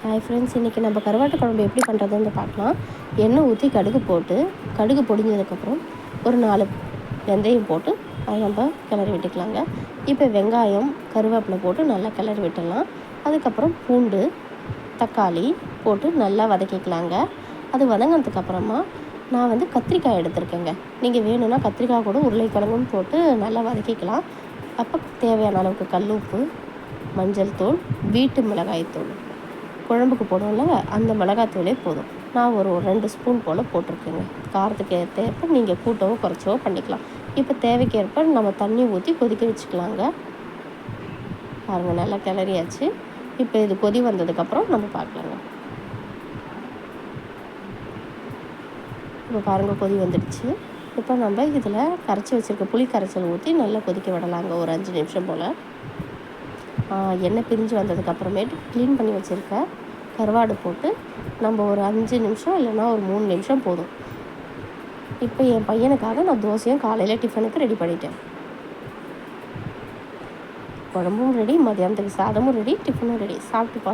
Hi friends, இன்றைக்கி நம்ம கருவாட்டு குழம்பு எப்படி பண்ணுறதுன்னு பார்க்கலாம். எண்ணெய் ஊற்றி கடுகு போட்டு, கடுகு பொடிஞ்சதுக்கப்புறம் ஒரு 4 வெந்தயம் போட்டு அதை நம்ம கிளறி விட்டுக்கலாங்க. இப்போ வெங்காயம், கருவேப்பிலை போட்டு நல்லா கிளறி விட்டுடலாம். அதுக்கப்புறம் பூண்டு, தக்காளி போட்டு நல்லா வதக்கிக்கலாங்க. அது வதங்கினதுக்கப்புறமா நான் கத்திரிக்காய் எடுத்துருக்கேங்க. நீங்கள் வேணும்னா கத்திரிக்காய் கூட உருளைக்கிழங்கும் போட்டு நல்லா வதக்கிக்கலாம். அப்போ தேவையான அளவுக்கு கல் உப்பு, மஞ்சள் தூள், வீட்டு மிளகாய் தூள், குழம்புக்கு போடுவோம்ல அந்த மிளகாத்தூளே போதும். நான் ஒரு 2 ஸ்பூன் போல் போட்டிருக்கேங்க. காரத்துக்கு ஏற்ப நீங்கள் கூட்டவோ குறைச்சவோ பண்ணிக்கலாம். இப்போ தேவைக்கேற்ப நம்ம தண்ணி ஊற்றி கொதிக்க வச்சுக்கலாங்க. பாருங்கள், நல்லா கிளறியாச்சு. இப்போ இது கொதி வந்ததுக்கப்புறம் நம்ம பார்க்கலாங்க. இப்போ பாருங்கள், கொதி வந்துடுச்சு. இப்போ நம்ம இதில் கரைச்சி வச்சுருக்க புளி கரைச்சல் ஊற்றி நல்லா கொதிக்க விடலாங்க ஒரு 5 நிமிஷம் போல். எண்ணெய் பிரிஞ்சு வந்ததுக்கப்புறமேட்டு க்ளீன் பண்ணி வச்சுருக்க கருவாடு போட்டு நம்ம ஒரு 5 நிமிஷம் இல்லைன்னா ஒரு 3 நிமிஷம் போதும். இப்போ என் பையனுக்காக நான் தோசையும் காலையில் டிஃபனுக்கு ரெடி பண்ணிட்டேன். குழம்பும் ரெடி, மதியானத்துக்கு சாதமும் ரெடி, டிஃபனும் ரெடி. சாப்பிட்டு